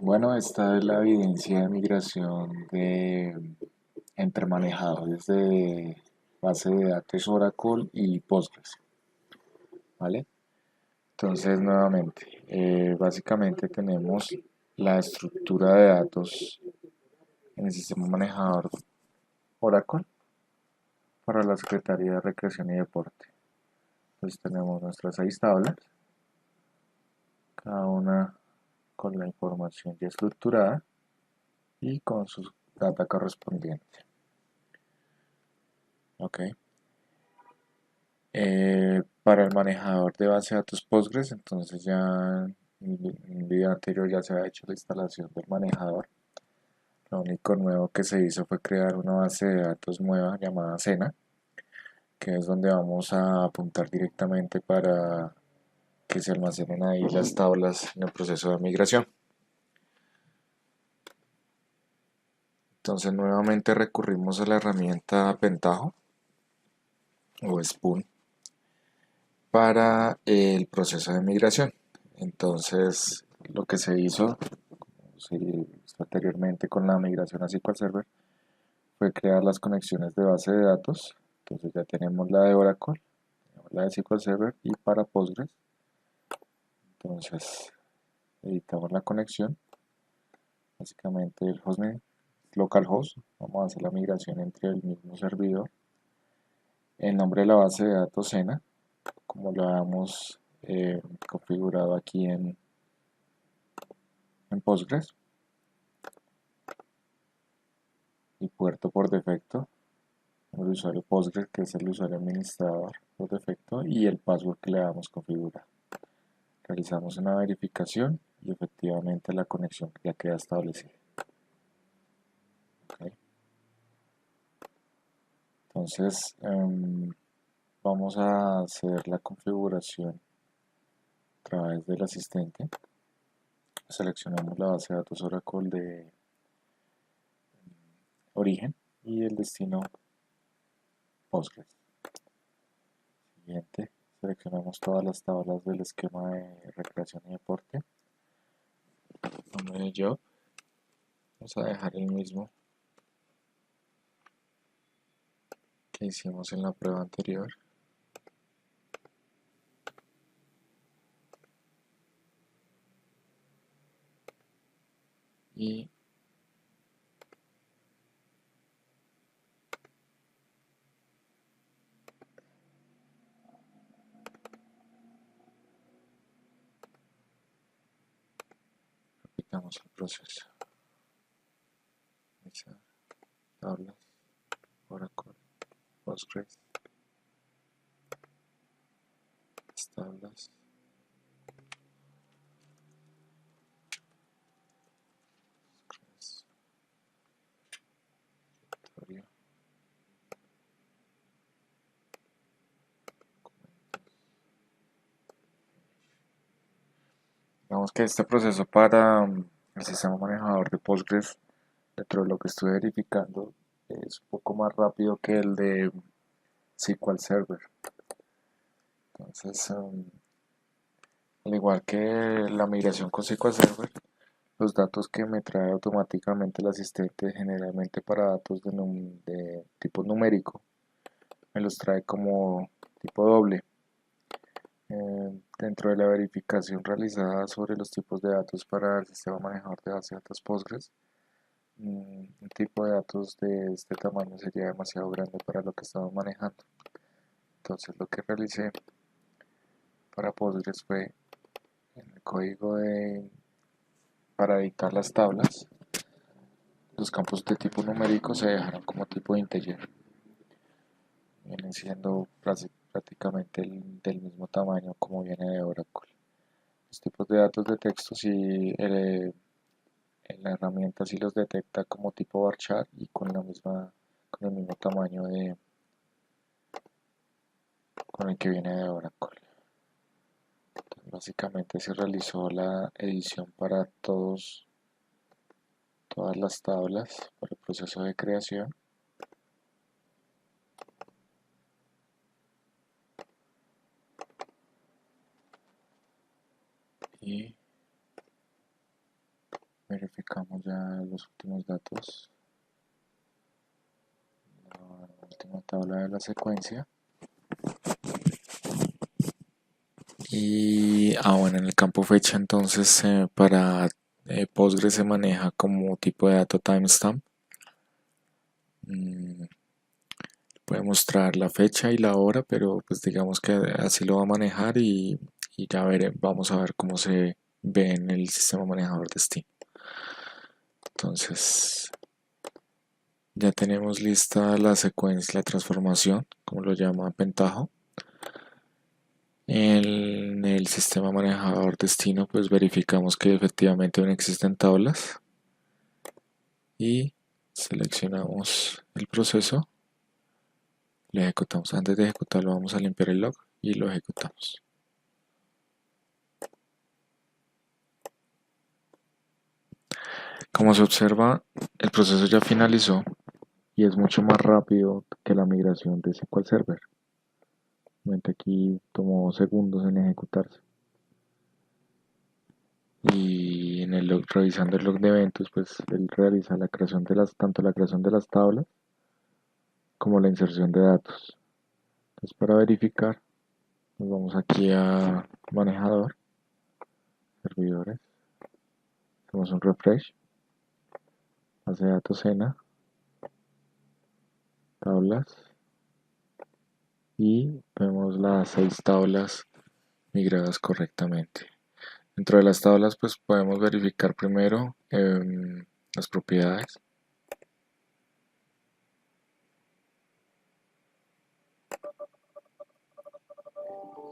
Bueno, esta es la evidencia de migración entre manejadores de base de datos Oracle y Postgres, ¿vale? Entonces, nuevamente, básicamente tenemos la estructura de datos en el sistema manejador Oracle para la Secretaría de Recreación y Deporte. Entonces tenemos nuestras 6 tablas, cada una con la información ya estructurada y con su data correspondiente. Ok. Para el manejador de base de datos Postgres, entonces ya en un video anterior ya se ha hecho la instalación del manejador. Lo único nuevo que se hizo fue crear una base de datos nueva llamada Sena, que es donde vamos a apuntar directamente para que se almacenen ahí las tablas en el proceso de migración. Entonces nuevamente recurrimos a la herramienta Pentaho o Spoon para el proceso de migración. Entonces lo que se hizo anteriormente con la migración a SQL Server fue crear las conexiones de base de datos. Entonces ya tenemos la de Oracle, la de SQL Server y para Postgres. Entonces editamos la conexión, básicamente el hostname localhost. Vamos a hacer la migración entre el mismo servidor. El nombre de la base de datos Sena, como lo habíamos configurado aquí en Postgres. Y puerto por defecto, el usuario Postgres, que es el usuario administrador por defecto, y el password que le damos configurar. Realizamos una verificación y efectivamente la conexión ya queda establecida. ¿Okay? Entonces vamos a hacer la configuración a través del asistente. Seleccionamos la base de datos Oracle de origen y el destino Postgres. Siguiente, seleccionamos todas las tablas del esquema de recreación y deporte. Nombre de job, vamos a dejar el mismo que hicimos en la prueba anterior. Y repitamos el proceso. Iniciar, tablas, Oracle, Postgres, tablas, Postgres, historia, documentos. Digamos que este proceso para el sistema manejador de Postgres, dentro de lo que estoy verificando, es un poco más rápido que el de SQL Server. Entonces, al igual que la migración con SQL Server, los datos que me trae automáticamente el asistente, generalmente para datos de tipo numérico, me los trae como tipo doble. Dentro de la verificación realizada sobre los tipos de datos para el sistema manejador de base de datos Postgres, un tipo de datos de este tamaño sería demasiado grande para lo que estamos manejando. Entonces lo que realicé para Postgres fue en el código para editar las tablas, los campos de tipo numérico se dejaron como tipo integer. Vienen siendo prácticamente del mismo tamaño como viene de Oracle. Los tipos de datos de texto sí, en la herramienta sí los detecta como tipo varchar y con el mismo tamaño con el que viene de Oracle. Entonces, básicamente se realizó la edición para todas las tablas para el proceso de creación. Y Verificamos ya los últimos datos, la última tabla de la secuencia. Y bueno, en el campo fecha entonces para Postgres se maneja como tipo de dato timestamp. Puede mostrar la fecha y la hora, pero pues digamos que así lo va a manejar y ya vamos a ver cómo se ve en el sistema manejador destino. Entonces ya tenemos lista la secuencia, la transformación, como lo llama Pentaho. En el sistema manejador destino pues verificamos que efectivamente no existen tablas y seleccionamos el proceso, lo ejecutamos. Antes de ejecutarlo vamos a limpiar el log y lo ejecutamos. Como se observa, el proceso ya finalizó y es mucho más rápido que la migración de SQL Server. Aquí tomó segundos en ejecutarse. Y en el log, revisando el log de eventos, pues él realiza la creación de tanto la creación de las tablas como la inserción de datos. Entonces para verificar, nos vamos aquí a manejador, servidores, hacemos un refresh, base de datos Sena, tablas y vemos las 6 tablas migradas correctamente. Dentro de las tablas pues podemos verificar primero las propiedades.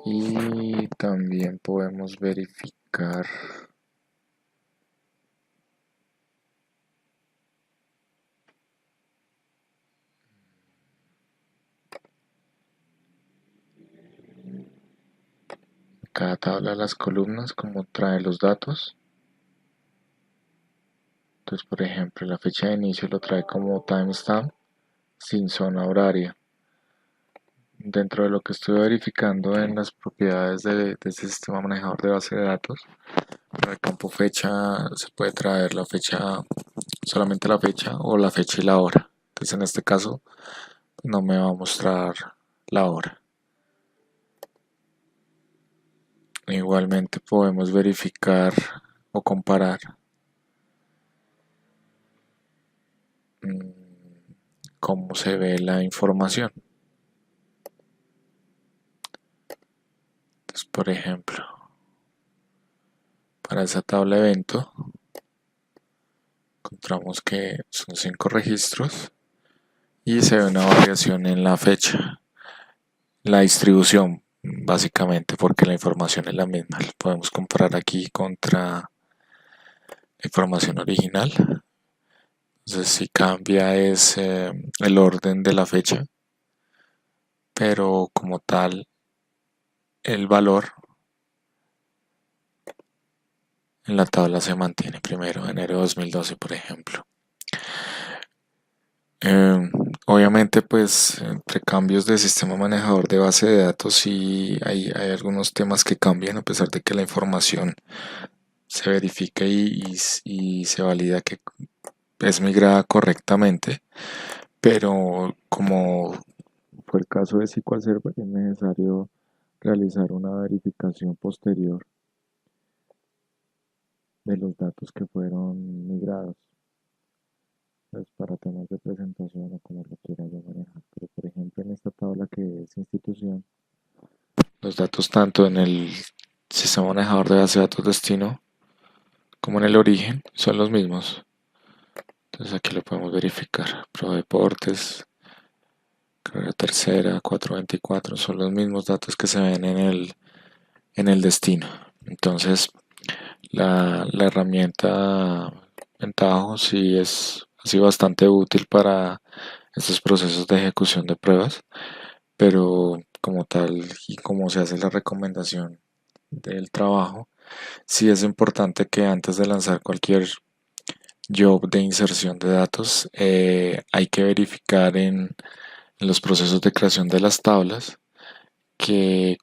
Y también podemos verificar cada tabla de las columnas como trae los datos. Entonces, por ejemplo, la fecha de inicio lo trae como timestamp sin zona horaria. Dentro de lo que estoy verificando en las propiedades de este sistema manejador de base de datos, para el campo fecha se puede traer la fecha, solamente la fecha o la fecha y la hora. Entonces, en este caso, no me va a mostrar la hora. Igualmente podemos verificar o comparar cómo se ve la información. Entonces, por ejemplo, para esa tabla evento encontramos que son 5 registros y se ve una variación en la fecha, la distribución básicamente porque la información es la misma. Podemos comparar aquí contra la información original. Entonces si cambia es el orden de la fecha, pero como tal el valor en la tabla se mantiene. Primero enero de 2012, por ejemplo. Obviamente pues entre cambios de sistema manejador de base de datos sí hay algunos temas que cambian a pesar de que la información se verifica y se valida que es migrada correctamente, pero como fue el caso de SQL Server es necesario realizar una verificación posterior de los datos que fueron migrados. Pues para temas de presentación o como lo quiera yo manejar. Pero por ejemplo en esta tabla que es institución, los datos tanto en el sistema manejador de base de datos destino como en el origen son los mismos. Entonces aquí lo podemos verificar. Pro Deportes, carrera tercera, 424 son los mismos datos que se ven en el destino. Entonces la herramienta Pentaho sí ha sido bastante útil para estos procesos de ejecución de pruebas, pero como tal y como se hace la recomendación del trabajo, sí es importante que antes de lanzar cualquier job de inserción de datos hay que verificar en los procesos de creación de las tablas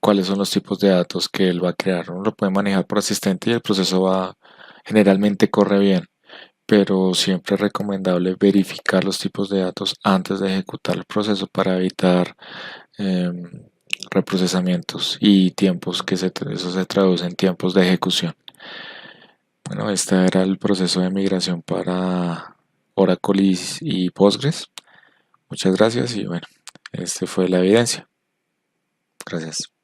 cuáles son los tipos de datos que él va a crear. Uno lo puede manejar por asistente y el proceso generalmente corre bien. pero siempre es recomendable verificar los tipos de datos antes de ejecutar el proceso para evitar em, reprocesamientos y tiempos eso se traduce en tiempos de ejecución. Bueno, este era el proceso de migración para Oracle y Postgres. Muchas gracias y bueno, este fue la evidencia. Gracias.